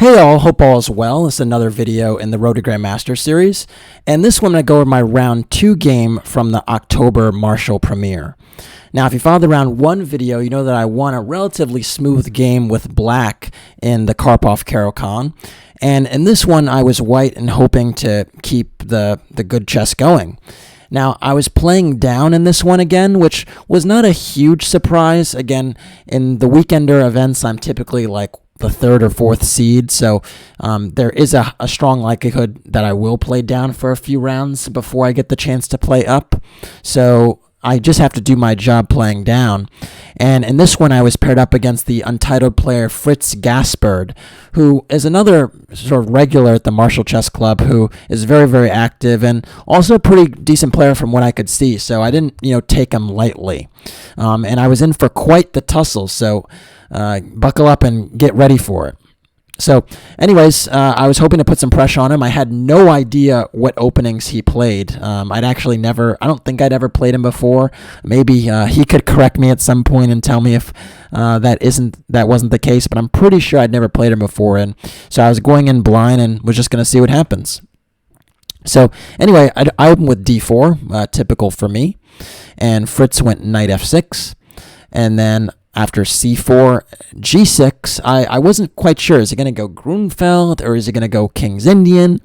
Hey all, hope all is well. This is another video in the Road to Grandmaster series, and this one I'm going to go over my round 2 game from the October Marshall premiere. Now, if you followed the round 1 video, you know that I won a relatively smooth game with black in the Karpov-Caro-Kann, and in this one I was white and hoping to keep the good chess going. Now, I was playing down in this one again, which was not a huge surprise. Again, in the weekender events, I'm typically like the 3rd or 4th seed, so there is a strong likelihood that I will play down for a few rounds before I get the chance to play up. So I just have to do my job playing down. And in this one, I was paired up against the untitled player Fritz Gaspard, who is another sort of regular at the Marshall Chess Club, who is very, very active and also a pretty decent player from what I could see. So I didn't, take him lightly. And I was in for quite the tussle. So buckle up and get ready for it. So anyways, I was hoping to put some pressure on him. I had no idea what openings he played. I don't think I'd ever played him before. Maybe he could correct me at some point and tell me if that wasn't the case, but I'm pretty sure I'd never played him before. And so I was going in blind and was just going to see what happens. So anyway, I opened with d4, typical for me, and Fritz went knight f6, and then after c4, g6, I wasn't quite sure. Is he going to go Grunfeld or is he going to go King's Indian?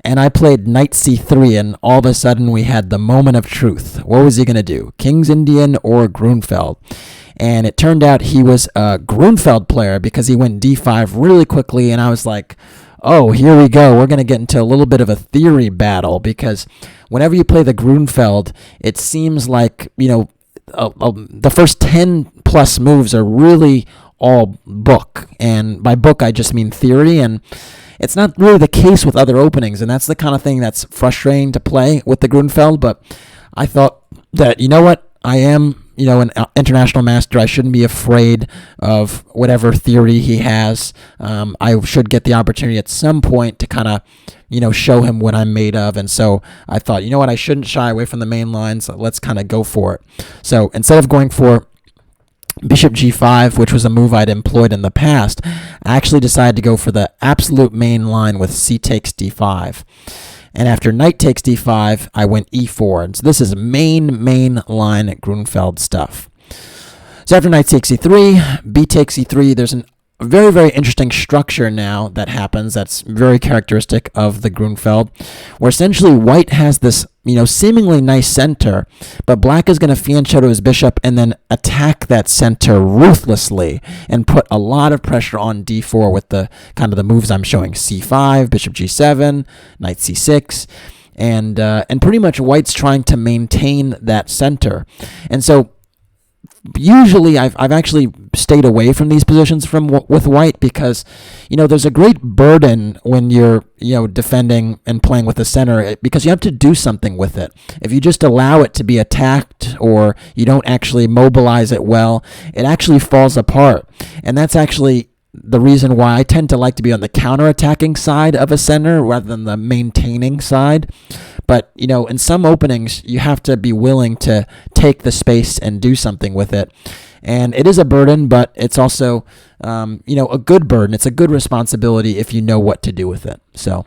And I played knight c3, and all of a sudden we had the moment of truth. What was he going to do? King's Indian or Grunfeld? And it turned out he was a Grunfeld player because he went d5 really quickly, and I was like, oh, here we go. We're going to get into a little bit of a theory battle, because whenever you play the Grunfeld, it seems like, the first 10 plus moves are really all book, and by book I just mean theory, and it's not really the case with other openings, and that's the kind of thing that's frustrating to play with the Grunfeld. But I thought that, I am an international master. I shouldn't be afraid of whatever theory he has. I should get the opportunity at some point to kind of show him what I'm made of. And so I thought, I shouldn't shy away from the main lines. Let's kind of go for it. So instead of going for bishop g5, which was a move I'd employed in the past, I actually decided to go for the absolute main line with c takes d5. And after knight takes d5, I went e4. And so this is main line Grunfeld stuff. So after knight takes e3, b takes e3, there's a very, very interesting structure now that happens that's very characteristic of the Grunfeld, where essentially white has this, seemingly nice center, but black is going to fianchetto his bishop and then attack that center ruthlessly and put a lot of pressure on d4 with the kind of the moves I'm showing: c5, bishop g7, knight c6, and pretty much white's trying to maintain that center. And so usually I've actually stayed away from these positions with white because, there's a great burden when you're, defending and playing with the center, because you have to do something with it. If you just allow it to be attacked or you don't actually mobilize it well, it actually falls apart. And that's actually the reason why I tend to like to be on the counter-attacking side of a center rather than the maintaining side. But, in some openings, you have to be willing to take the space and do something with it. And it is a burden, but it's also, a good burden. It's a good responsibility if you know what to do with it. So,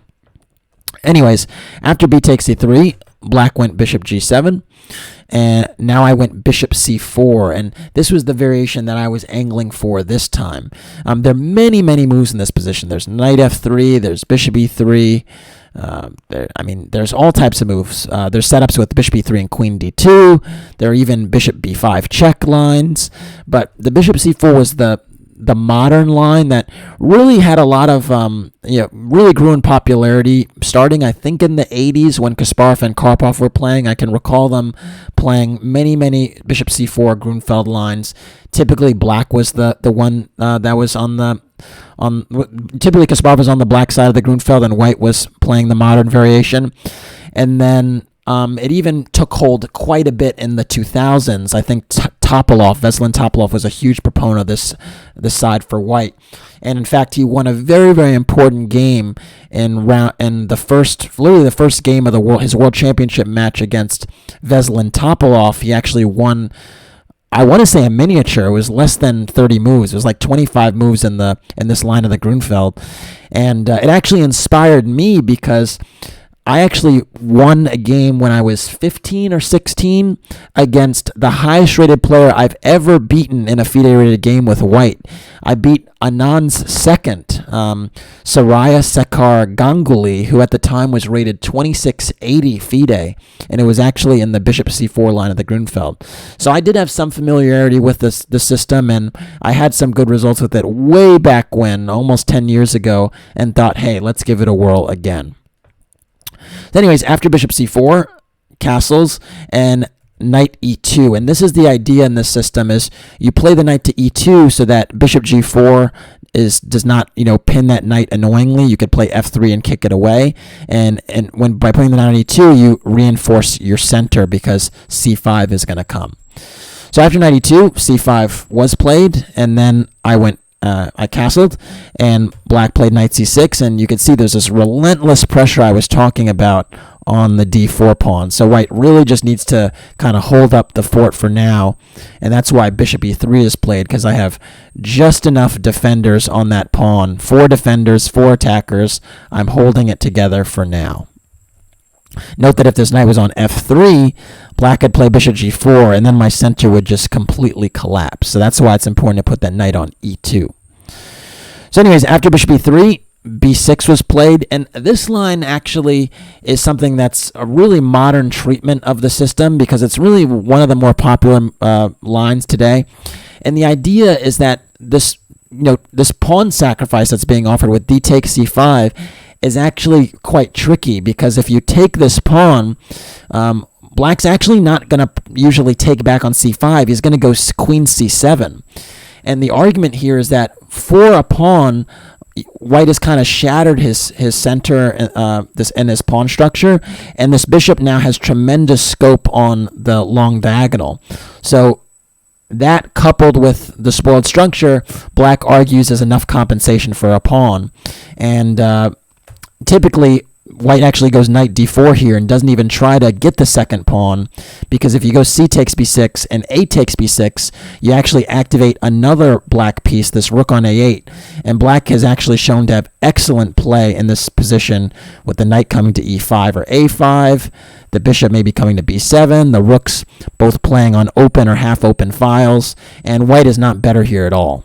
anyways, after b takes c3, black went bishop g7. And now I went bishop c4, and this was the variation that I was angling for this time. There are many moves in this position. There's knight f3, there's bishop e3. There's all types of moves. There's setups with bishop e3 and queen d2. There are even bishop b5 check lines. But the bishop c4 was the modern line that really had a lot of, really grew in popularity starting, I think, in the 80s when Gaspard and Karpov were playing. I can recall them playing many bishop c4 Grunfeld lines. Typically, black was the one that was typically Gaspard was on the black side of the Grunfeld and white was playing the modern variation. And then it even took hold quite a bit in the 2000s. I think Veselin Topalov was a huge proponent of this side for white. And in fact, he won a very, very important game in the first game of his world championship match against Veselin Topalov. He actually won I want to say a miniature. It was less than 30 moves. It was like 25 moves in this line of the Grunfeld. And it actually inspired me because I actually won a game when I was 15 or 16 against the highest rated player I've ever beaten in a FIDE rated game with white. I beat Anand's second, Soraya Sekar Ganguly, who at the time was rated 2680 FIDE, and it was actually in the bishop c4 line of the Grunfeld. So I did have some familiarity with the system, and I had some good results with it way back when, almost 10 years ago, and thought, hey, let's give it a whirl again. So anyways, after bishop c4, castles, and knight e2. And this is the idea in this system, is you play the knight to e2 so that bishop g4 does not, pin that knight annoyingly. You could play f3 and kick it away. And when by playing the knight on e2, you reinforce your center because c5 is going to come. So after knight e2, c5 was played, and then I castled, and black played knight c6, and you can see there's this relentless pressure I was talking about on the d4 pawn. So white really just needs to kind of hold up the fort for now, and that's why bishop e3 is played, because I have just enough defenders on that pawn. 4 defenders, 4 attackers. I'm holding it together for now. Note that if this knight was on f3, black could play bishop g4, and then my center would just completely collapse. So that's why it's important to put that knight on e2. So anyways, after bishop e3, b6 was played, and this line actually is something that's a really modern treatment of the system, because it's really one of the more popular lines today. And the idea is that this pawn sacrifice that's being offered with d takes c5 is actually quite tricky, because if you take this pawn, black's actually not going to usually take back on c5. He's going to go queen c7. And the argument here is that for a pawn, white has kind of shattered his center and his pawn structure, and this bishop now has tremendous scope on the long diagonal. So that, coupled with the spoiled structure, black argues is enough compensation for a pawn. And typically, white actually goes knight d4 here and doesn't even try to get the second pawn, because if you go c takes b6 and a takes b6, you actually activate another black piece, this rook on a8. And black has actually shown to have excellent play in this position, with the knight coming to e5 or a5, the bishop maybe coming to b7, the rooks both playing on open or half-open files, and white is not better here at all.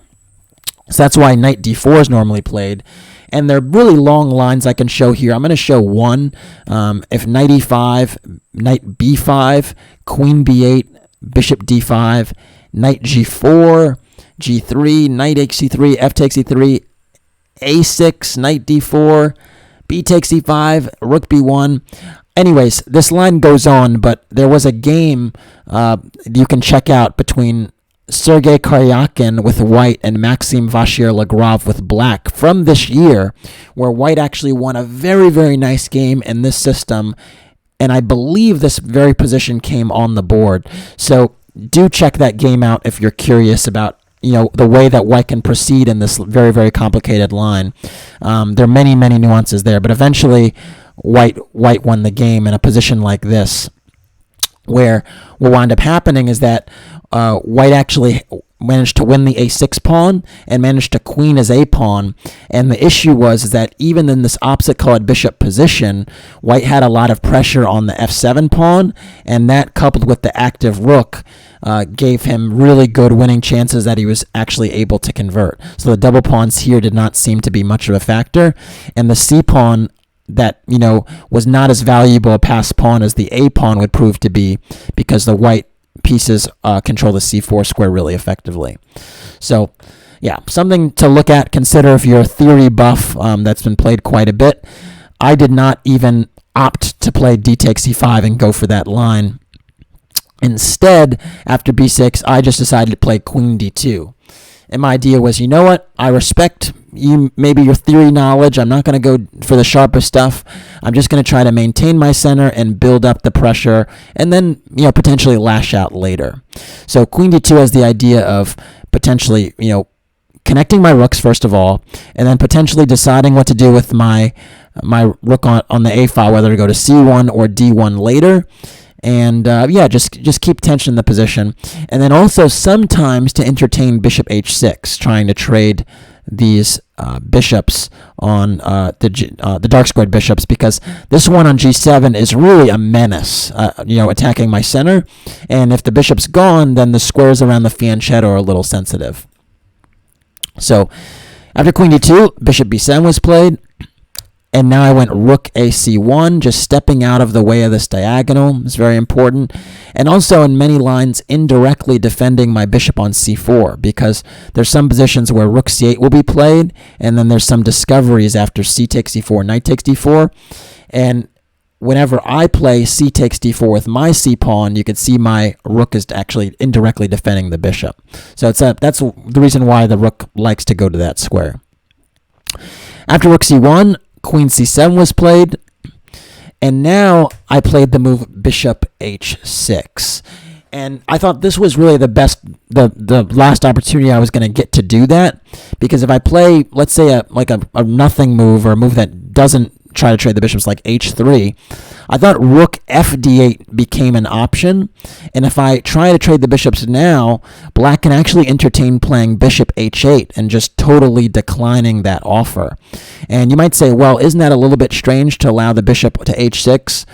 So that's why knight d4 is normally played. And they're really long lines I can show here. I'm going to show one. If knight e5, knight b5, queen b8, bishop d5, knight g4, g3, knight hc3, f takes e3, a6, knight d4, b takes e5, rook b1. Anyways, this line goes on, but there was a game you can check out between Sergei Karyakin with white and Maxim Vachier-Lagrave with black from this year, where white actually won a very, very nice game in this system, and I believe this very position came on the board. So do check that game out if you're curious about the way that white can proceed in this very, very complicated line. There are many, many nuances there, but eventually white won the game in a position like this, where what wound up happening is that white actually managed to win the a6 pawn and managed to queen as a pawn. And the issue was that even in this opposite colored bishop position, white had a lot of pressure on the f7 pawn, and that, coupled with the active rook, gave him really good winning chances that he was actually able to convert. So the double pawns here did not seem to be much of a factor, and the c pawn that was not as valuable a passed pawn as the a pawn would prove to be, because the white pieces control the c4 square really effectively. So yeah, something to look at, consider if you're a theory buff. That's been played quite a bit. I did not even opt to play d takes c5 and go for that line. Instead, after b6, I just decided to play queen d2. And my idea was, you know what, I respect you, maybe your theory knowledge. I'm not going to go for the sharpest stuff. I'm just going to try to maintain my center and build up the pressure, and then potentially lash out later. So queen d2 has the idea of potentially connecting my rooks first of all, and then potentially deciding what to do with my rook on the a file, whether to go to c1 or d1 later. And yeah, just keep tension in the position. And then also sometimes to entertain bishop h6, trying to trade these bishops on the dark squared bishops, because this one on g7 is really a menace, attacking my center. And if the bishop's gone, then the squares around the fianchetto are a little sensitive. So after queen d2, bishop b7 was played. And now I went rook ac1, just stepping out of the way of this diagonal is very important. And also in many lines, indirectly defending my bishop on c4, because there's some positions where rook c8 will be played, and then there's some discoveries after c takes d4, knight takes d4. And whenever I play c takes d4 with my c pawn, you can see my rook is actually indirectly defending the bishop. So that's the reason why the rook likes to go to that square. After rook c1, queen c7 was played, and now I played the move bishop h6. And I thought this was really the last opportunity I was going to get to do that, because if I play, let's say, a nothing move, or a move that doesn't try to trade the bishops, like h3, I thought rook fd8 became an option. And if I try to trade the bishops now, black can actually entertain playing bishop h8 and just totally declining that offer. And you might say, well, isn't that a little bit strange to allow the bishop to h6?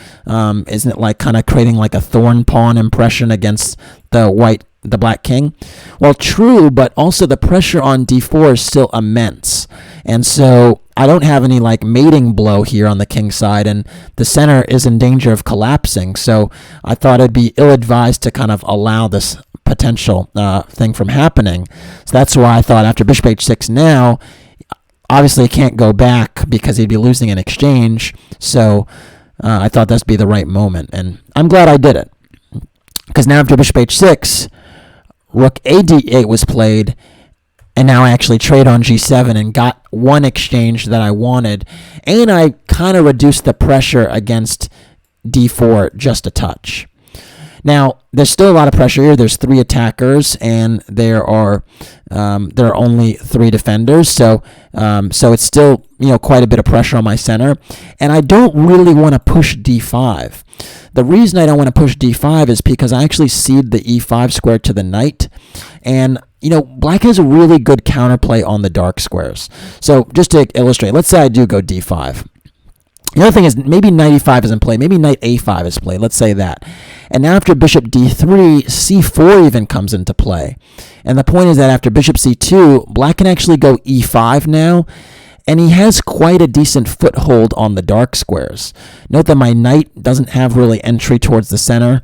Isn't it like kind of creating like a thorn pawn impression against the black king? Well, true, but also the pressure on d4 is still immense. And so I don't have any like mating blow here on the king side, and the center is in danger of collapsing. So I thought it'd be ill-advised to kind of allow this potential thing from happening. So that's why I thought after bishop h6 now, obviously he can't go back because he'd be losing an exchange. So I thought that'd be the right moment, and I'm glad I did it. Because now after bishop h6, rook ad8 was played, and now I actually trade on g7 and got one exchange that I wanted, and I kind of reduced the pressure against d4 just a touch. Now, there's still a lot of pressure here. There's 3 attackers, and there are only 3 defenders. So it's still quite a bit of pressure on my center, and I don't really want to push d5. The reason I don't want to push d5 is because I actually cede the e5 square to the knight, and black has a really good counterplay on the dark squares. So just to illustrate, let's say I do go d5. The other thing is maybe knight e5 is in play. Maybe knight a5 is played. Let's say that. And now after bishop d3, c4 even comes into play. And the point is that after bishop c2, black can actually go e5 now, and he has quite a decent foothold on the dark squares. Note that my knight doesn't have really entry towards the center.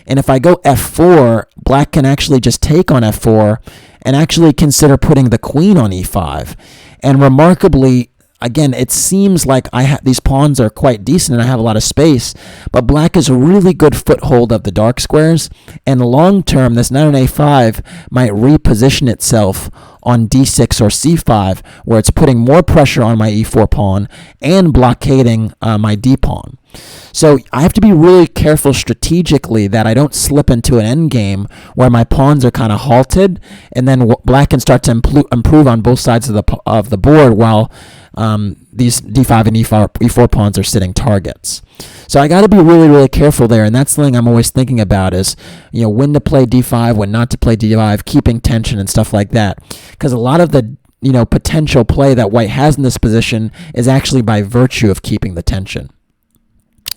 And if I go f4, black can actually just take on f4 and actually consider putting the queen on e5. And remarkably, again, it seems like these pawns are quite decent and I have a lot of space, but black has a really good foothold of the dark squares. And long term, this knight on a5 might reposition itself on d6 or c5, where it's putting more pressure on my e4 pawn and blockading my d pawn. So I have to be really careful strategically that I don't slip into an endgame where my pawns are kind of halted, and then black can start to improve on both sides of the board while these d5 and e4 pawns are sitting targets. So I got to be really, really careful there, and that's the thing I'm always thinking about is, when to play d5, when not to play d5, keeping tension and stuff like that. Because a lot of the potential play that white has in this position is actually by virtue of keeping the tension.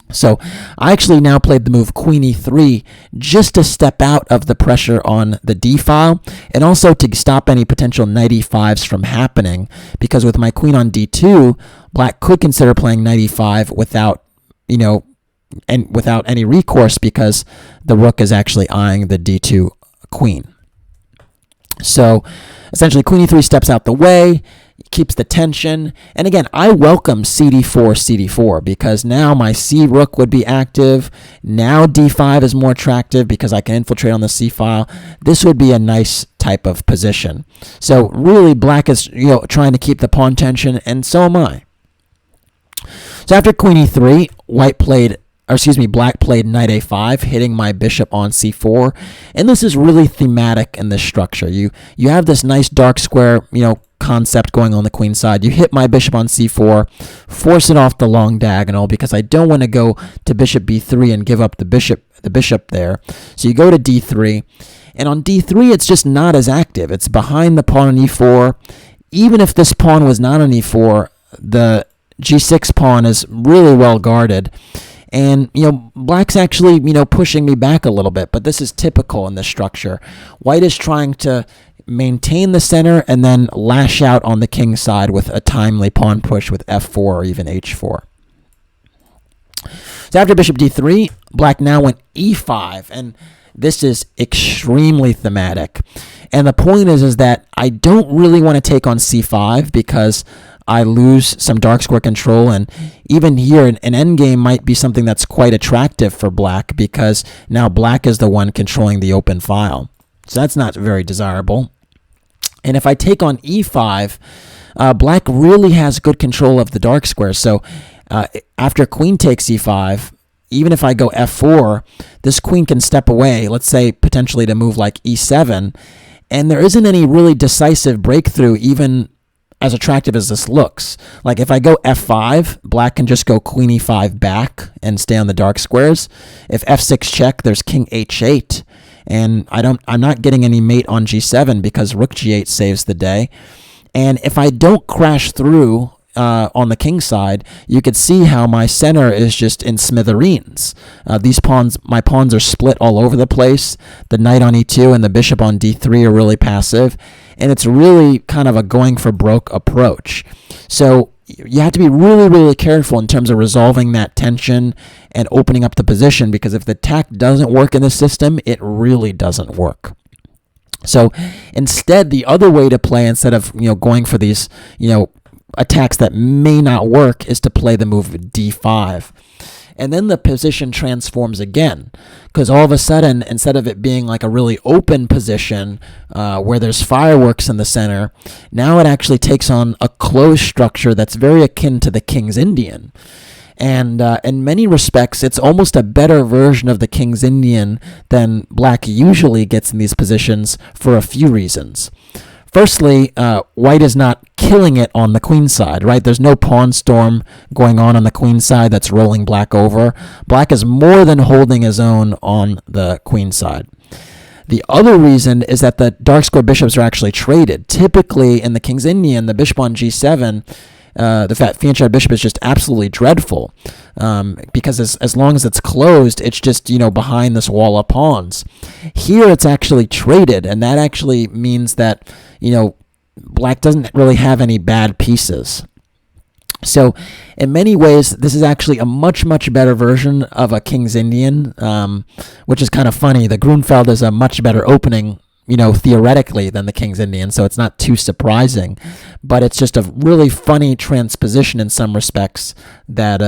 So I actually now played the move queen e3 just to step out of the pressure on the d file, and also to stop any potential knight e5s from happening, because with my queen on d2, black could consider playing knight e5 without any recourse, because the rook is actually eyeing the d2 queen. So essentially queen e3 steps out the way, keeps the tension, and again, I welcome cd4 because now my c rook would be active. Now d5 is more attractive because I can infiltrate on the c file. This would be a nice type of position. So really, black is trying to keep the pawn tension, and so am I. So after queen e3, black played knight a5, hitting my bishop on c4, and this is really thematic in this structure. You have this nice dark square, concept going on the queen side. You hit my bishop on c4, force it off the long diagonal because I don't want to go to bishop b3 and give up the bishop there. So you go to d3, and on d3 it's just not as active. It's behind the pawn on e4. Even if this pawn was not on e4, the g6 pawn is really well guarded. And, black's actually, pushing me back a little bit, but this is typical in this structure. White is trying to maintain the center and then lash out on the king side with a timely pawn push with f4 or even h4. So after bishop d3, black now went e5, and this is extremely thematic. And the point is that I don't really want to take on c5 because I lose some dark square control, and even here an endgame might be something that's quite attractive for black because now black is the one controlling the open file. So that's not very desirable. And if I take on e5, black really has good control of the dark square. So after queen takes e5, even if I go f4, this queen can step away, let's say potentially to move like e7, and there isn't any really decisive breakthrough even as attractive as this looks. Like if I go f5, black can just go queen e5 back and stay on the dark squares. If f6 check, there's king h8, and I'm not getting any mate on g7 because rook g8 saves the day. And if I don't crash through on the king side, you could see how my center is just in smithereens. My pawns are split all over the place. The knight on e2 and the bishop on d3 are really passive, and it's really kind of a going for broke approach. So you have to be really, really careful in terms of resolving that tension and opening up the position, because if the attack doesn't work in the system, it really doesn't work. So instead, the other way to play, instead of going for these attacks that may not work, is to play the move d5. And then the position transforms again, because all of a sudden, instead of it being like a really open position where there's fireworks in the center, now it actually takes on a closed structure that's very akin to the King's Indian. And in many respects, it's almost a better version of the King's Indian than black usually gets in these positions for a few reasons. Firstly, white is not killing it on the queen side, right? There's no pawn storm going on the queen side that's rolling black over. Black is more than holding his own on the queen side. The other reason is that the dark square bishops are actually traded. Typically, in the King's Indian, the bishop on g7, the fianchetto bishop is just absolutely dreadful because as long as it's closed, it's just, behind this wall of pawns. Here, it's actually traded, and that actually means that, black doesn't really have any bad pieces. So in many ways, this is actually a much, much better version of a King's Indian, which is kind of funny. The Grunfeld is a much better opening, theoretically, than the King's Indian, so it's not too surprising. But it's just a really funny transposition in some respects that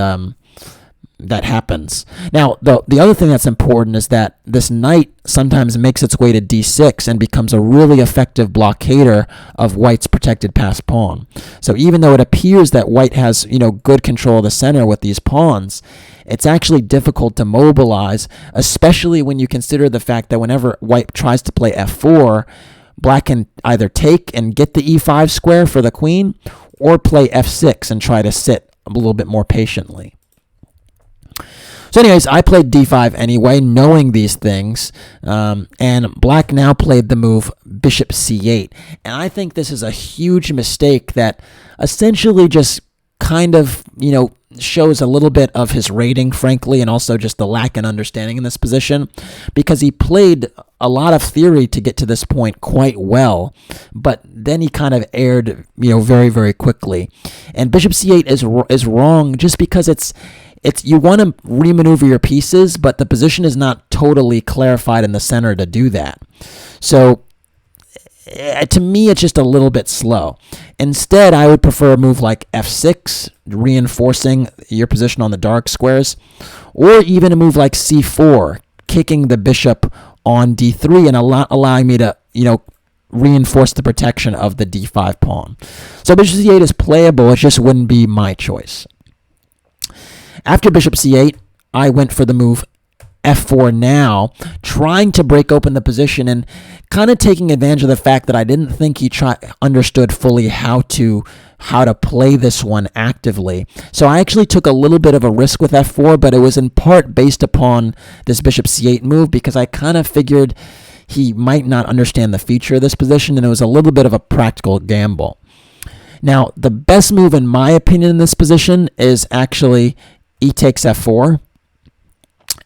happens. Now, the other thing that's important is that this knight sometimes makes its way to d6 and becomes a really effective blockader of white's protected passed pawn. So even though it appears that white has, good control of the center with these pawns, it's actually difficult to mobilize, especially when you consider the fact that whenever white tries to play f4, black can either take and get the e5 square for the queen, or play f6 and try to sit a little bit more patiently. So anyways, I played d5 anyway, knowing these things, and black now played the move bishop c8. And I think this is a huge mistake that essentially just kind of, shows a little bit of his rating, frankly, and also just the lack in understanding in this position, because he played a lot of theory to get to this point quite well, but then he kind of erred, very, very quickly. And bishop c8 is wrong just because it's you want to remaneuver your pieces, but the position is not totally clarified in the center to do that. So to me, it's just a little bit slow. Instead, I would prefer a move like f6, reinforcing your position on the dark squares, or even a move like c4, kicking the bishop on d3 and allowing me to, reinforce the protection of the d5 pawn. So bishop c8 is playable, it just wouldn't be my choice. After bishop c8, I went for the move f4 now, trying to break open the position and kind of taking advantage of the fact that I didn't think he understood fully how to play this one actively. So I actually took a little bit of a risk with f4, but it was in part based upon this bishop c8 move because I kind of figured he might not understand the feature of this position, and it was a little bit of a practical gamble. Now, the best move in my opinion in this position is actually e takes f4.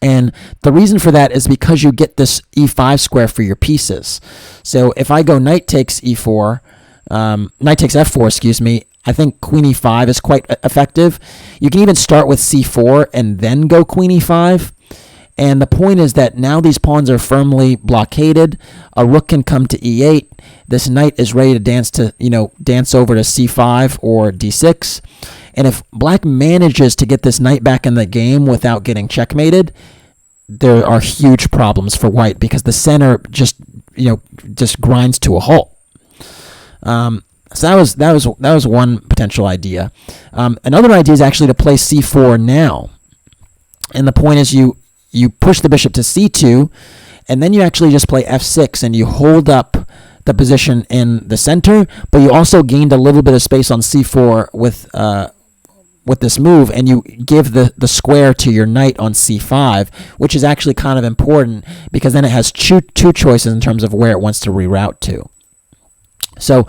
And the reason for that is because you get this e5 square for your pieces. So if I go knight takes e4, knight takes f4, excuse me, I think queen e5 is quite effective. You can even start with c4 and then go queen e5. And the point is that now these pawns are firmly blockaded. A rook can come to e8. This knight is ready to dance over to c5 or d6. And if black manages to get this knight back in the game without getting checkmated, there are huge problems for white because the center just grinds to a halt. So that was one potential idea. Another idea is actually to play c4 now. And the point is you push the bishop to c2, and then you actually just play f6, and you hold up the position in the center, but you also gained a little bit of space on c4 with this move, and you give the square to your knight on c5, which is actually kind of important because then it has two choices in terms of where it wants to reroute to. So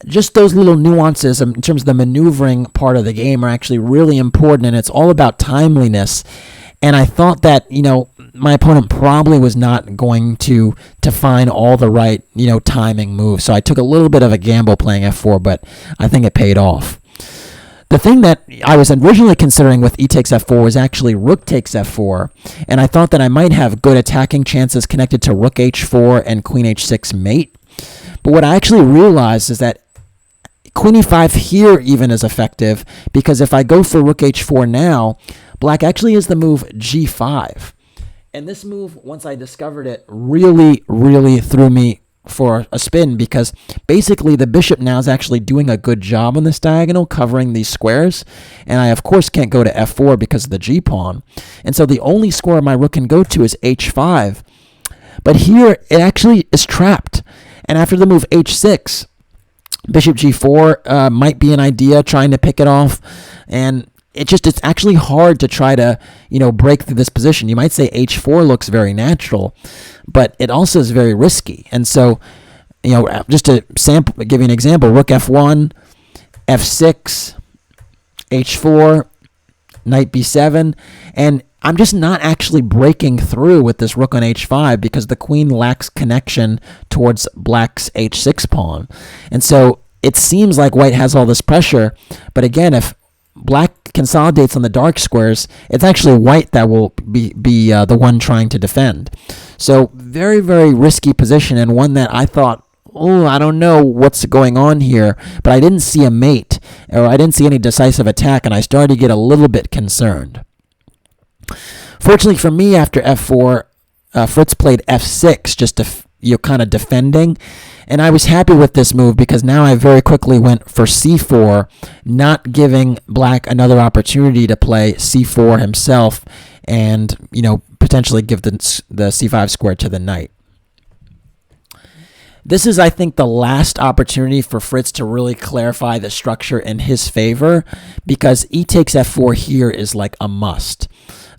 just those little nuances in terms of the maneuvering part of the game are actually really important, and it's all about timeliness. And I thought that, my opponent probably was not going to find all the right, timing moves. So I took a little bit of a gamble playing f4, but I think it paid off. The thing that I was originally considering with e takes f4 was actually rook takes f4, and I thought that I might have good attacking chances connected to rook h4 and queen h6 mate. But what I actually realized is that queen e5 here even is effective, because if I go for rook h4 now, black actually has the move g5. And this move, once I discovered it, really, really threw me for a spin, because basically the bishop now is actually doing a good job on this diagonal, covering these squares. And I, of course, can't go to f4 because of the g-pawn. And so the only square my rook can go to is h5. But here, it actually is trapped. And after the move h6, bishop g4 might be an idea, trying to pick it off. And it's actually hard to try to, break through this position. You might say h4 looks very natural, but it also is very risky. And so, just to give you an example, rook f1, f6, h4, knight b7, and I'm just not actually breaking through with this rook on h5 because the queen lacks connection towards black's h6 pawn. And so it seems like white has all this pressure, but again, if black consolidates on the dark squares, it's actually white that will be the one trying to defend. So very, very risky position, and one that I thought, I don't know what's going on here, but I didn't see a mate, or I didn't see any decisive attack, and I started to get a little bit concerned. Fortunately for me, after f4, Fritz played f6, just to kind of defending. And I was happy with this move because now I very quickly went for c4, not giving black another opportunity to play c4 himself and, potentially give the c5 square to the knight. This is, I think, the last opportunity for Fritz to really clarify the structure in his favor, because e takes f4 here is like a must.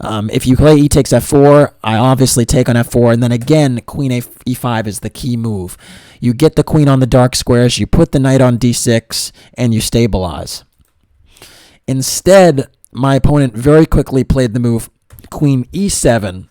If you play e takes f4, I obviously take on f4, and then again, queen e5 is the key move. You get the queen on the dark squares, you put the knight on d6, and you stabilize. Instead, my opponent very quickly played the move queen e7,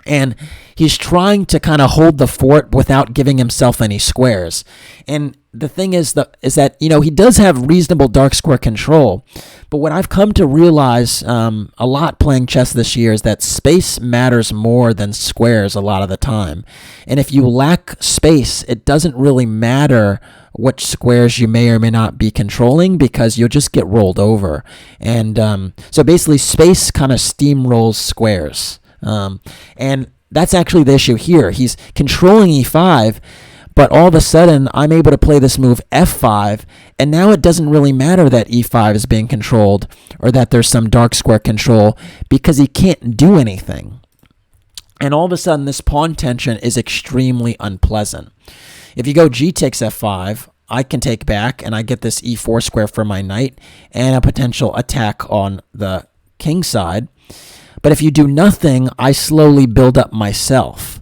and he's trying to kind of hold the fort without giving himself any squares. And the thing is that he does have reasonable dark square control. But what I've come to realize a lot playing chess this year is that space matters more than squares a lot of the time. And if you lack space, it doesn't really matter which squares you may or may not be controlling, because you'll just get rolled over. And so basically space kind of steamrolls squares. And that's actually the issue here. He's controlling e5, but all of a sudden I'm able to play this move f5, and now it doesn't really matter that e5 is being controlled or that there's some dark square control, because he can't do anything. And all of a sudden, this pawn tension is extremely unpleasant. If you go g takes f5, I can take back, and I get this e4 square for my knight and a potential attack on the king side. But if you do nothing, I slowly build up myself.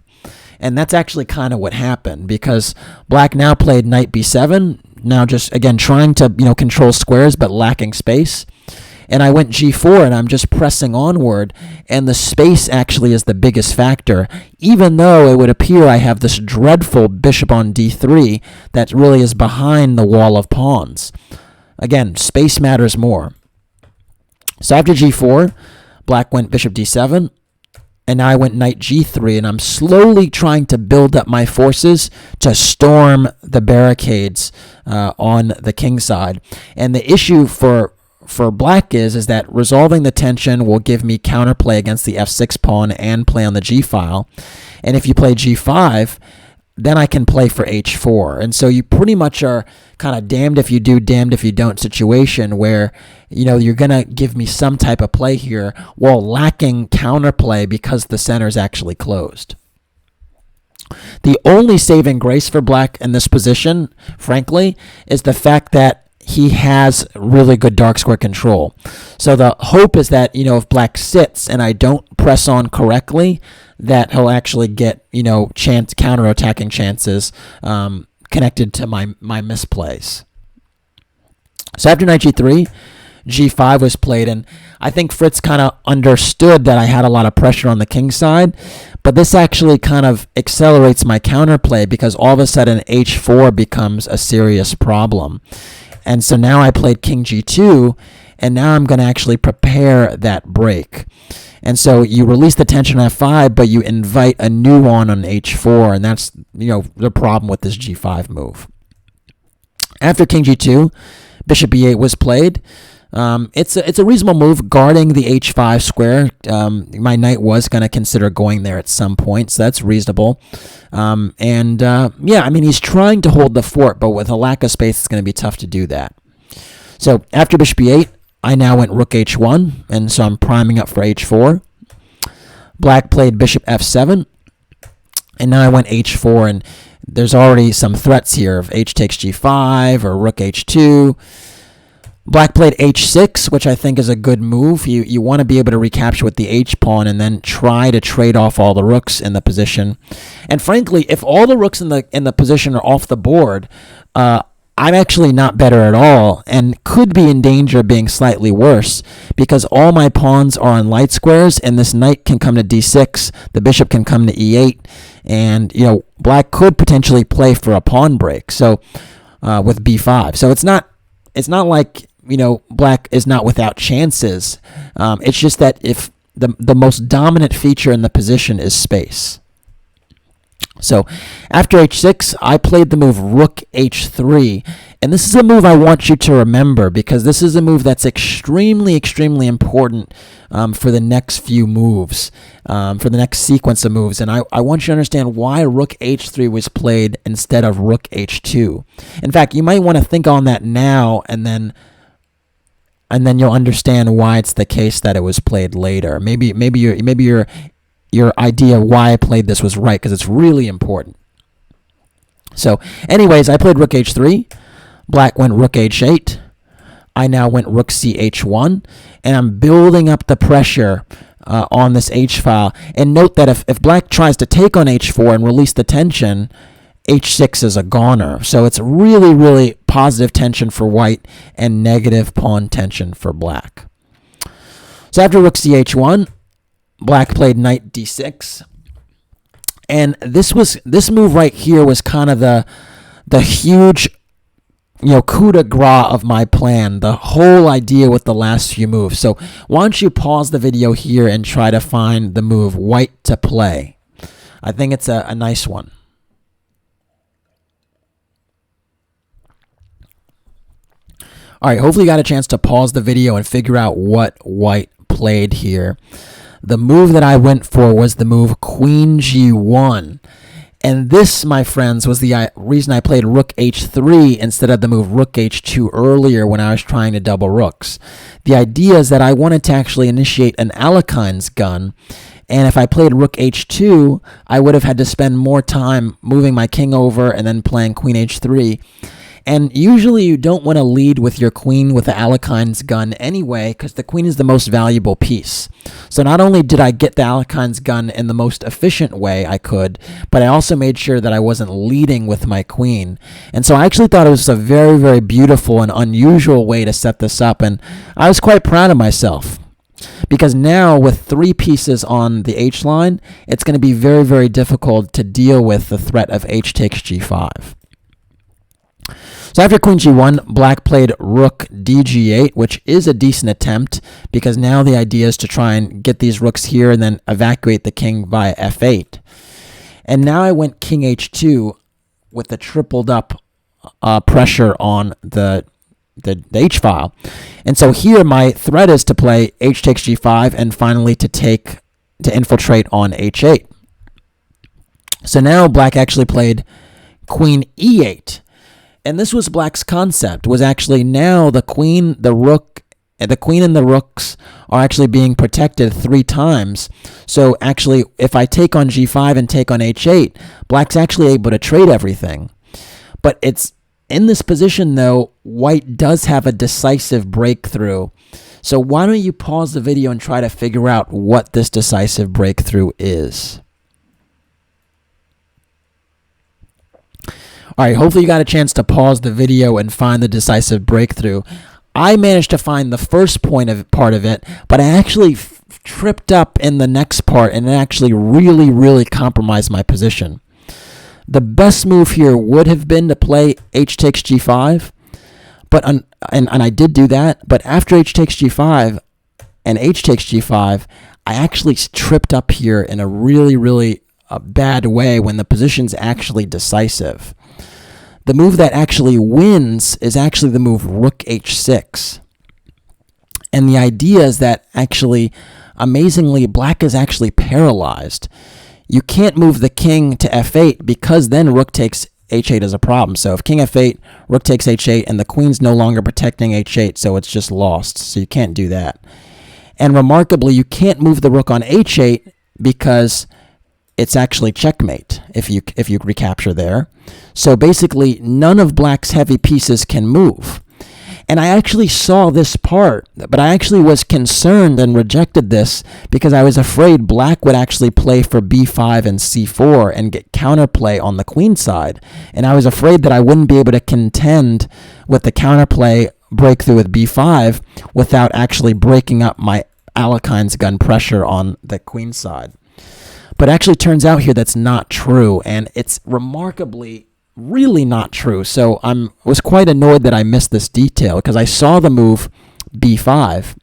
And that's actually kind of what happened, because black now played knight b7, now just, again, trying to control squares but lacking space. And I went g4, and I'm just pressing onward, and the space actually is the biggest factor, even though it would appear I have this dreadful bishop on d3 that really is behind the wall of pawns. Again, space matters more. So after g4, black went bishop d7, and now I went knight g3, and I'm slowly trying to build up my forces to storm the barricades on the king side. And the issue for black is that resolving the tension will give me counterplay against the f6 pawn and play on the g file. And if you play g5, then I can play for h4. And so you pretty much are kind of damned if you do, damned if you don't situation where, you're going to give me some type of play here while lacking counterplay because the center is actually closed. The only saving grace for black in this position, frankly, is the fact that he has really good dark square control. So the hope is that, if black sits and I don't press on correctly, that he'll actually get, counterattacking chances connected to my misplays. So after knight g3, g5 was played, and I think Fritz kind of understood that I had a lot of pressure on the king side, but this actually kind of accelerates my counterplay because all of a sudden h4 becomes a serious problem. And so now I played king g2, and now I'm going to actually prepare that break. And so you release the tension on f5, but you invite a new one on h4, and that's the problem with this g5 move. After king g2, bishop b8 was played. It's a reasonable move guarding the h5 square. My knight was going to consider going there at some point, so that's reasonable. He's trying to hold the fort, but with a lack of space, it's going to be tough to do that. So after bishop b8, I now went rook h1, and so I'm priming up for h4. Black played bishop f7, and now I went h4, and there's already some threats here of h takes g5 or rook h2. Black played h6, which I think is a good move. You want to be able to recapture with the h-pawn and then try to trade off all the rooks in the position. And frankly, if all the rooks in the position are off the board, I'm actually not better at all and could be in danger of being slightly worse because all my pawns are on light squares, and this knight can come to d6, the bishop can come to e8, and black could potentially play for a pawn break. So with b5, so it's not like black is not without chances. It's just that if the most dominant feature in the position is space. So after h6, I played the move rook h3. And this is a move I want you to remember because this is a move that's extremely, extremely important for the next few moves, for the next sequence of moves. And I want you to understand why rook h3 was played instead of rook h2. In fact, you might want to think on that now, and then you'll understand why it's the case that it was played later. Maybe your idea of why I played this was right, because it's really important. So anyways, I played rook h3. Black went rook h8. I now went rook ch1, and I'm building up the pressure on this h-file. And note that if black tries to take on h4 and release the tension, h6 is a goner. So it's really, really positive tension for white and negative pawn tension for black. So after rook ch1, black played knight d6, and this move right here was kind of the huge coup de grace of my plan, the whole idea with the last few moves. So why don't you pause the video here and try to find the move white to play. I think it's a nice one. All right, hopefully you got a chance to pause the video and figure out what white played here. The move that I went for was the move queen g1. And this, my friends, was the reason I played rook h3 instead of the move rook h2 earlier when I was trying to double rooks. The idea is that I wanted to actually initiate an Alekhine's gun, And if I played rook h2, I would have had to spend more time moving my king over and then playing queen h3. And usually you don't want to lead with your queen with the Alekhines gun anyway, because the queen is the most valuable piece. So not only did I get the Alekhines gun in the most efficient way I could, but I also made sure that I wasn't leading with my queen. And so I actually thought it was a very, very beautiful and unusual way to set this up, and I was quite proud of myself. Because now with 3 pieces on the H line, it's going to be very, very difficult to deal with the threat of H takes G5. So after queen g1, black played rook dg8, which is a decent attempt because now the idea is to try and get these rooks here and then evacuate the king via f8. And now I went king h2 with the tripled up pressure on the h file. And so here my threat is to play h takes g5 and finally to infiltrate on h8. So now black actually played queen e8. And this was black's concept, was actually now the queen, the rook, the queen and the rooks are actually being protected 3 times. So actually, if I take on g5 and take on h8, black's actually able to trade everything. But it's in this position, though, white does have a decisive breakthrough. So why don't you pause the video and try to figure out what this decisive breakthrough is. All right, hopefully you got a chance to pause the video and find the decisive breakthrough. I managed to find the first part of it, but I actually tripped up in the next part, and it actually really, really compromised my position. The best move here would have been to play h takes g5, but and I did do that, but after h takes g5 and h takes g5, I actually tripped up here in a really, really bad way when the position's actually decisive. The move that actually wins is actually the move rook h6. And the idea is that actually, amazingly, black is actually paralyzed. You can't move the king to f8 because then rook takes h8 is a problem. So if king f8, rook takes h8, and the queen's no longer protecting h8, so it's just lost. So you can't do that. And remarkably, you can't move the rook on h8 because it's actually checkmate if you recapture there. So basically, none of black's heavy pieces can move. And I actually saw this part, but I actually was concerned and rejected this because I was afraid black would actually play for b5 and c4 and get counterplay on the queen side. And I was afraid that I wouldn't be able to contend with the counterplay breakthrough with b5 without actually breaking up my Alekhines gun pressure on the queen side. But actually turns out here that's not true, and it's remarkably really not true. So I was quite annoyed that I missed this detail because I saw the move b5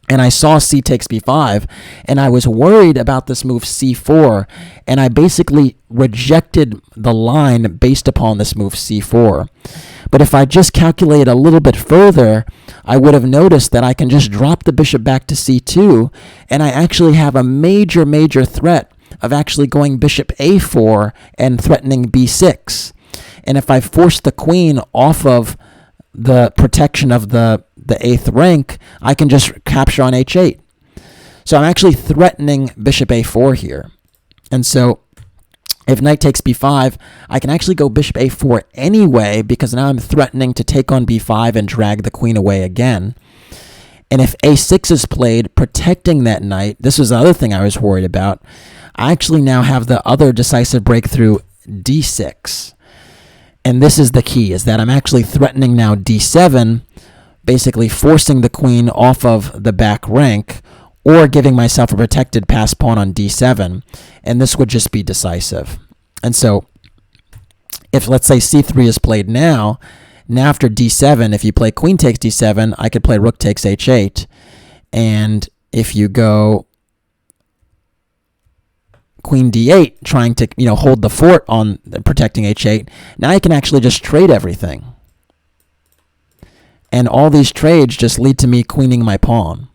and I saw c takes b5 and I was worried about this move c4, and I basically rejected the line based upon this move c4. But if I just calculate a little bit further, I would have noticed that I can just drop the bishop back to c2, and I actually have a major, major threat of actually going bishop a4 and threatening b6. And if I force the queen off of the protection of the 8th rank, I can just capture on h8. So I'm actually threatening bishop a4 here. And so if knight takes b5, I can actually go bishop a4 anyway because now I'm threatening to take on b5 and drag the queen away again. And if a6 is played, protecting that knight, this was the other thing I was worried about, I actually now have the other decisive breakthrough, d6. And this is the key, is that I'm actually threatening now d7, basically forcing the queen off of the back rank, or giving myself a protected pass pawn on d7, and this would just be decisive. And so if, let's say, c3 is played now after d7, if you play queen takes d7, I could play rook takes h8, and if you go queen d8, trying to hold the fort on protecting h8, now I can actually just trade everything. And all these trades just lead to me queening my pawn.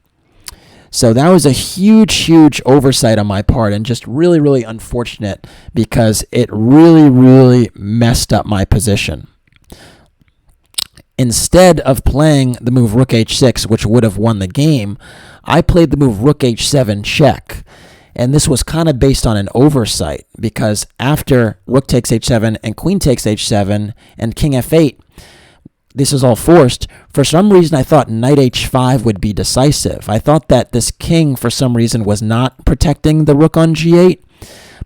So that was a huge, huge oversight on my part, and just really, really unfortunate because it really, really messed up my position. Instead of playing the move rook h6, which would have won the game, I played the move rook h7 check. And this was kind of based on an oversight, because after rook takes h7 and queen takes h7 and king f8, this is all forced. For some reason, I thought knight h5 would be decisive. I thought that this king, for some reason, was not protecting the rook on g8,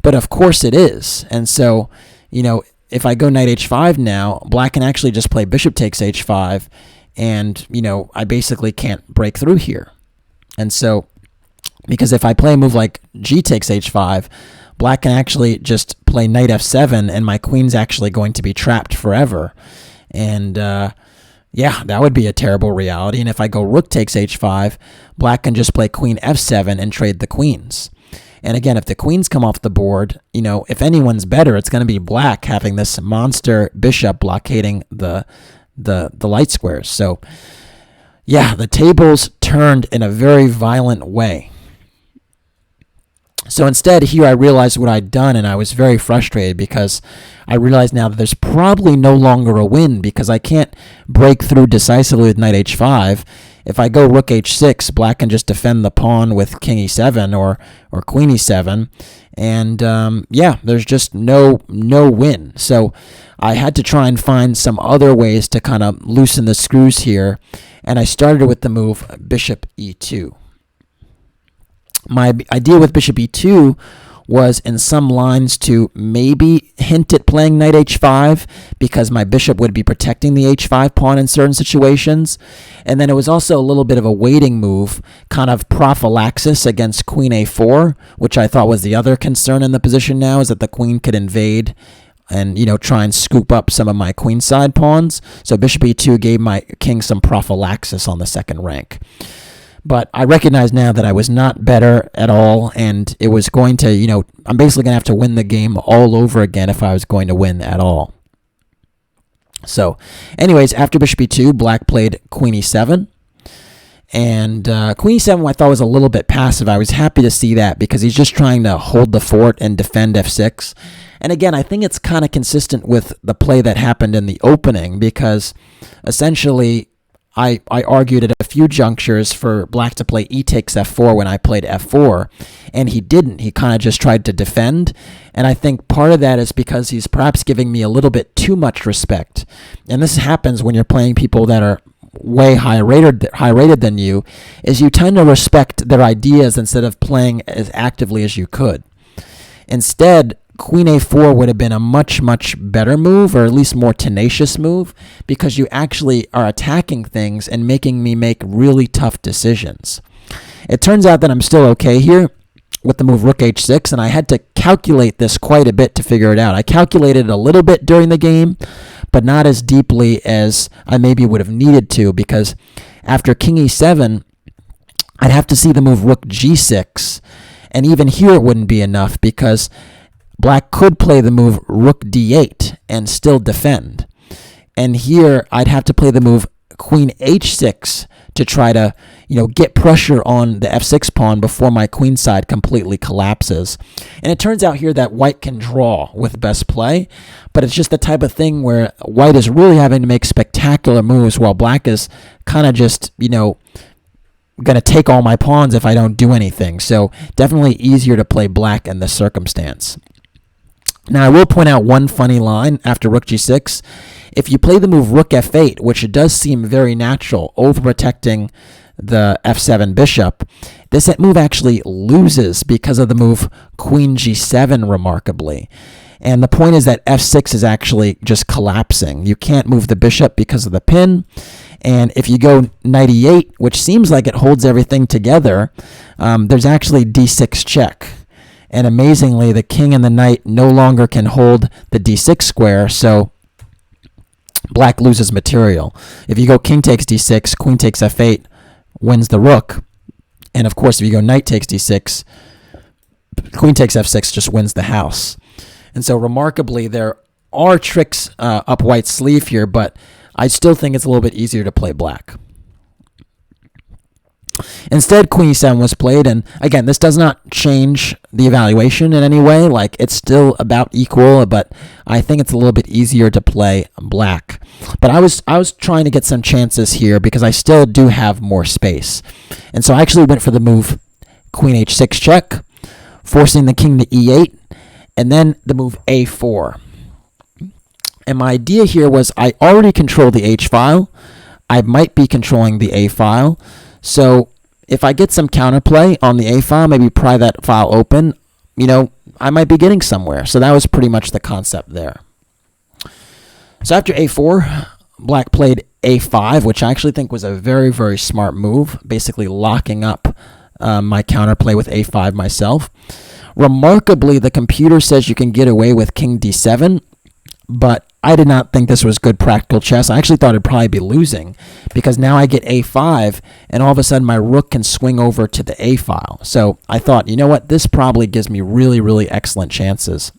but of course it is. And so, if I go knight h5 now, black can actually just play bishop takes h5, and, I basically can't break through here. And so, because if I play a move like g takes h5, black can actually just play knight f7, and my queen's actually going to be trapped forever. And yeah, that would be a terrible reality. And if I go rook takes h5, black can just play queen f7 and trade the queens. And again, if the queens come off the board, if anyone's better, it's going to be black, having this monster bishop blockading the light squares. So yeah, the tables turned in a very violent way. So instead, here I realized what I'd done, and I was very frustrated, because I realized now that there's probably no longer a win, because I can't break through decisively with knight h5. If I go rook h6, black can just defend the pawn with king e7 or queen e7, and yeah, there's just no win. So I had to try and find some other ways to kind of loosen the screws here, and I started with the move bishop e2. My idea with bishop e2 was in some lines to maybe hint at playing knight h5, because my bishop would be protecting the h5 pawn in certain situations. And then it was also a little bit of a waiting move, kind of prophylaxis against queen a4, which I thought was the other concern in the position now, is that the queen could invade and, try and scoop up some of my queenside pawns. So bishop e2 gave my king some prophylaxis on the second rank. But I recognize now that I was not better at all, and it was going to, I'm basically going to have to win the game all over again if I was going to win at all. So, anyways, after bishop e2, black played queen e7. And queen e7 I thought was a little bit passive. I was happy to see that, because he's just trying to hold the fort and defend f6. And again, I think it's kind of consistent with the play that happened in the opening, because essentially I argued at a few junctures for black to play e takes f4 when I played f4, and he didn't. He kind of just tried to defend, and I think part of that is because he's perhaps giving me a little bit too much respect. And this happens when you're playing people that are way high rated than you, is you tend to respect their ideas instead of playing as actively as you could. Instead, queen a4 would have been a much, much better move, or at least more tenacious move, because you actually are attacking things and making me make really tough decisions. It turns out that I'm still okay here with the move rook h6, and I had to calculate this quite a bit to figure it out. I calculated it a little bit during the game, but not as deeply as I maybe would have needed to, because after king e7, I'd have to see the move rook g6, and even here it wouldn't be enough, because black could play the move rook d8 and still defend. And here I'd have to play the move queen h6 to try to, get pressure on the f6 pawn before my queen side completely collapses. And it turns out here that white can draw with best play, but it's just the type of thing where white is really having to make spectacular moves while black is kind of just, going to take all my pawns if I don't do anything. So definitely easier to play black in this circumstance. Now, I will point out one funny line after rook g6. If you play the move rook f8, which it does seem very natural, overprotecting the f7 bishop, this move actually loses because of the move queen g7 remarkably. And the point is that f6 is actually just collapsing. You can't move the bishop because of the pin. And if you go knight e8, which seems like it holds everything together, there's actually d6 check. And amazingly, the king and the knight no longer can hold the d6 square, so black loses material. If you go king takes d6, queen takes f8, wins the rook. And of course, if you go knight takes d6, queen takes f6 just wins the house. And so remarkably, there are tricks up white's sleeve here, but I still think it's a little bit easier to play black. Instead, queen e7 was played, and again, this does not change the evaluation in any way. Like, it's still about equal, but I think it's a little bit easier to play black. But I was trying to get some chances here because I still do have more space. And so I actually went for the move queen h6 check, forcing the king to e8, and then the move a4. And my idea here was I already control the h file. I might be controlling the a file. So if I get some counterplay on the a file, maybe pry that file open, I might be getting somewhere. So that was pretty much the concept there. So after a4, black played a5, which I actually think was a very, very smart move, basically locking up my counterplay with a5 myself. Remarkably, the computer says you can get away with king d7, but I did not think this was good practical chess. I actually thought it'd probably be losing, because now I get a5, and all of a sudden my rook can swing over to the a file. So I thought, you know what, this probably gives me really, really excellent chances.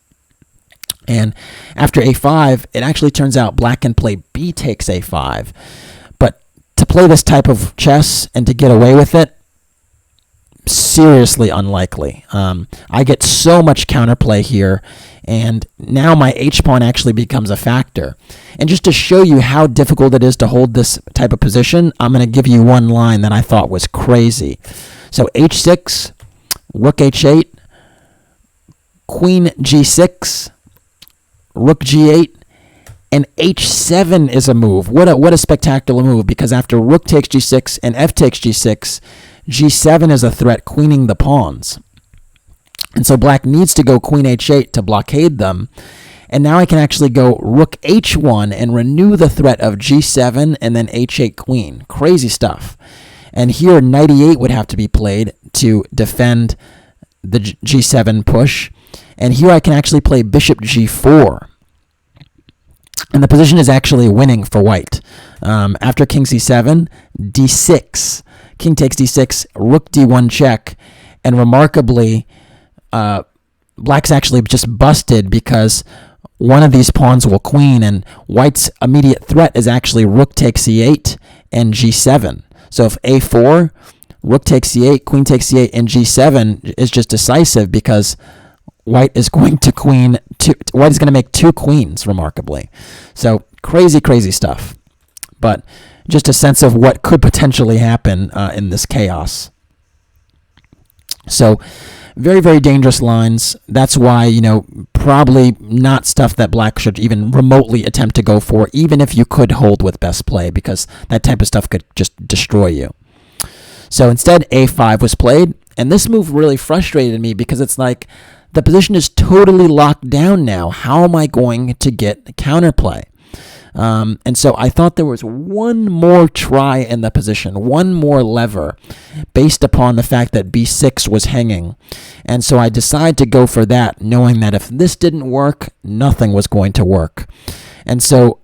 And after a5, it actually turns out black can play b takes a5. But to play this type of chess and to get away with it, seriously unlikely. I get so much counterplay here, and now my h-pawn actually becomes a factor. And just to show you how difficult it is to hold this type of position, I'm going to give you one line that I thought was crazy. So h6, rook h8, queen g6, rook g8, and h7 is a move. What a spectacular move, because after rook takes g6 and f takes g6, g7 is a threat, queening the pawns. And so black needs to go queen h8 to blockade them. And now I can actually go rook h1 and renew the threat of g7 and then h8 queen. Crazy stuff. And here knight e8 would have to be played to defend the g7 push. And here I can actually play bishop g4. And the position is actually winning for white. After king c7, d6. King takes d6, rook d1 check. And remarkably, black's actually just busted because one of these pawns will queen, and white's immediate threat is actually rook takes e8 and g7. So if a4, rook takes e8, queen takes e8, and g7 is just decisive, because white is going to white is going to make two queens, remarkably. So crazy, crazy stuff. But just a sense of what could potentially happen in this chaos. So very, very dangerous lines. That's why, probably not stuff that black should even remotely attempt to go for, even if you could hold with best play, because that type of stuff could just destroy you. So instead, a5 was played, and this move really frustrated me, because it's like the position is totally locked down now. How am I going to get counterplay? And so I thought there was one more try in the position, one more lever, based upon the fact that b6 was hanging. And so I decided to go for that, knowing that if this didn't work, nothing was going to work. And so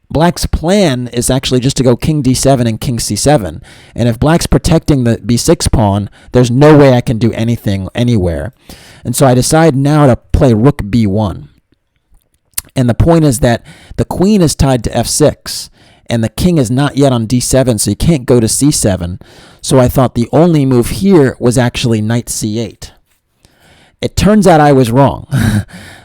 black's plan is actually just to go king d7 and king c7. And if black's protecting the b6 pawn, there's no way I can do anything anywhere. And so I decide now to play rook b1. And the point is that the queen is tied to f6, and the king is not yet on d7, so you can't go to c7. So I thought the only move here was actually knight c8. It turns out I was wrong.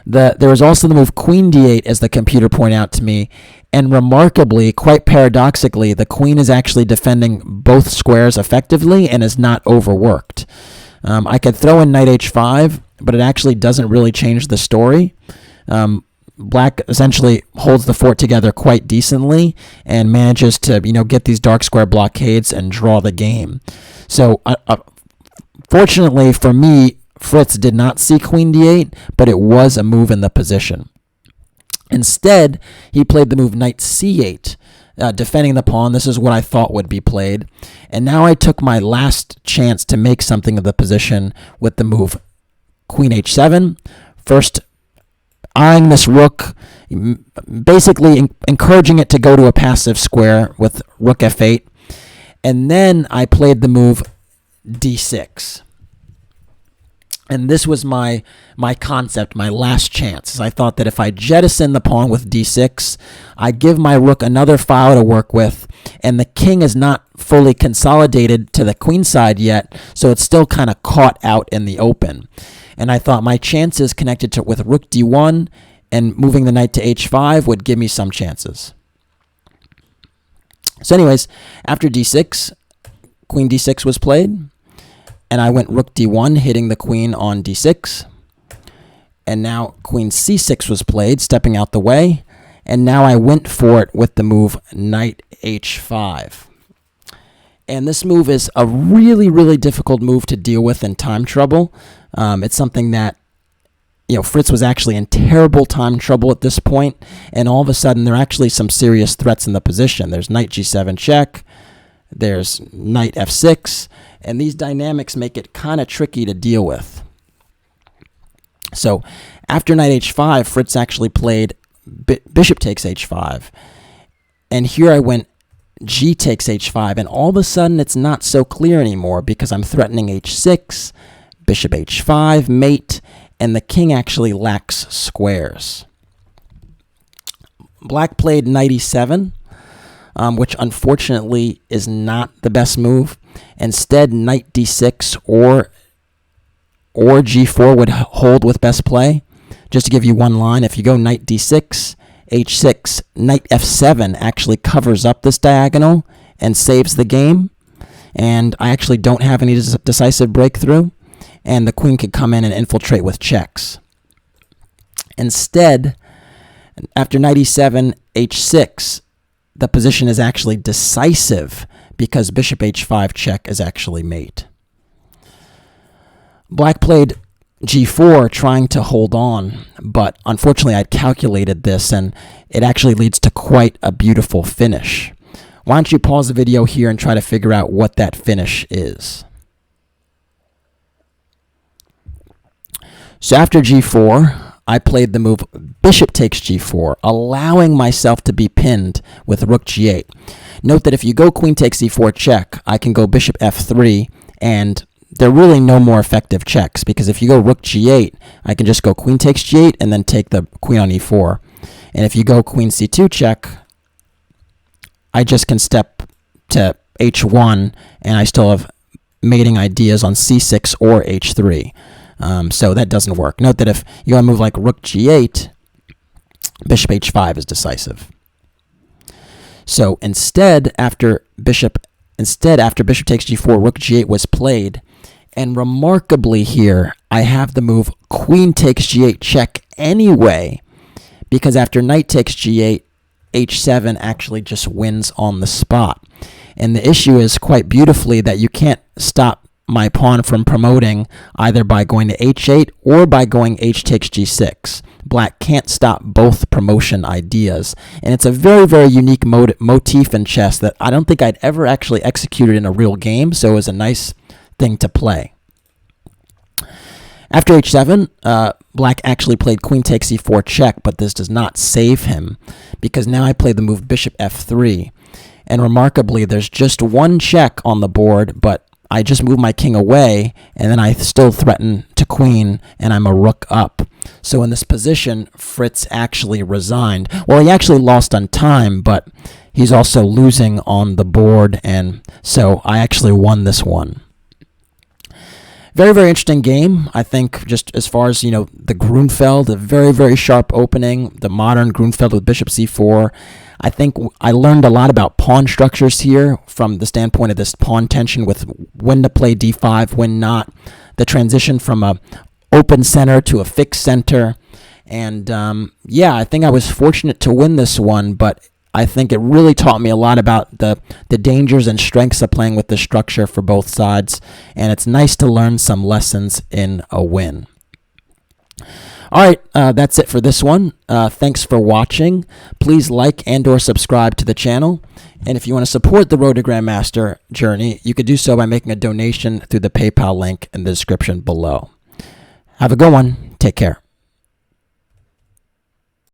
There was also the move queen d8, as the computer pointed out to me, and remarkably, quite paradoxically, the queen is actually defending both squares effectively and is not overworked. I could throw in knight h5, but it actually doesn't really change the story. Black essentially holds the fort together quite decently and manages to, get these dark square blockades and draw the game. So, fortunately for me, Fritz did not see queen d8, but it was a move in the position. Instead, he played the move knight c8, defending the pawn. This is what I thought would be played. And now I took my last chance to make something of the position with the move queen h7. First, eyeing this rook, basically encouraging it to go to a passive square with rook f8. And then I played the move d6. And this was my concept, my last chance. I thought that if I jettison the pawn with d6, I give my rook another file to work with, and the king is not fully consolidated to the queen side yet, so it's still kind of caught out in the open. And I thought my chances connected with rook d1 and moving the knight to h5 would give me some chances. So anyways, after d6, queen d6 was played. and I went rook d1, hitting the queen on d6. And now queen c6 was played, stepping out the way. And now I went for it with the move knight h5. And this move is a really, really difficult move to deal with in time trouble. It's something that, Fritz was actually in terrible time trouble at this point, and all of a sudden there are actually some serious threats in the position. There's knight g7 check, there's knight f6, and these dynamics make it kind of tricky to deal with. So after knight h5, Fritz actually played bishop takes h5, and here I went g takes h5, and all of a sudden it's not so clear anymore because I'm threatening h6, bishop h5, mate, and the king actually lacks squares. Black played knight e7, which unfortunately is not the best move. Instead, knight d6 or g4 would hold with best play. Just to give you one line, if you go knight d6, h6, knight f7 actually covers up this diagonal and saves the game. And I actually don't have any decisive breakthrough, and the queen could come in and infiltrate with checks. Instead, after knight e7, h6, the position is actually decisive because bishop h5 check is actually mate. Black played g4 trying to hold on, but unfortunately I'd calculated this and it actually leads to quite a beautiful finish. Why don't you pause the video here and try to figure out what that finish is. So after g4, I played the move bishop takes g4, allowing myself to be pinned with rook g8. Note that if you go queen takes e4 check, I can go bishop f3, and there are really no more effective checks, because if you go rook g8, I can just go queen takes g8 and then take the queen on e4. And if you go queen c2 check, I just can step to h1, and I still have mating ideas on c6 or h3. So that doesn't work. Note that if you want to move like rook g8, bishop h5 is decisive. So instead, after bishop takes g4, rook g8 was played. And remarkably here, I have the move queen takes g8 check anyway, because after knight takes g8, h7 actually just wins on the spot. And the issue is quite beautifully that you can't stop my pawn from promoting either by going to h8 or by going h takes g6. Black can't stop both promotion ideas. And it's a very, very unique motif in chess that I don't think I'd ever actually executed in a real game, so it was a nice thing to play. After h7, Black actually played queen takes e4 check, but this does not save him, because now I play the move bishop f3. And remarkably, there's just one check on the board, but I just move my king away, and then I still threaten to queen, and I'm a rook up. So in this position, Fritz actually resigned. Well, he actually lost on time, but he's also losing on the board, and so I actually won this one. Very, very interesting game. I think just as far as, the Grunfeld, a very, very sharp opening, the modern Grunfeld with bishop c4. I think I learned a lot about pawn structures here from the standpoint of this pawn tension with when to play d5, when not, the transition from a open center to a fixed center. And yeah, I think I was fortunate to win this one, but I think it really taught me a lot about the dangers and strengths of playing with this structure for both sides. And it's nice to learn some lessons in a win. All right, that's it for this one. Thanks for watching. Please like and or subscribe to the channel. And if you want to support the Road to Grandmaster journey, you could do so by making a donation through the PayPal link in the description below. Have a good one. Take care.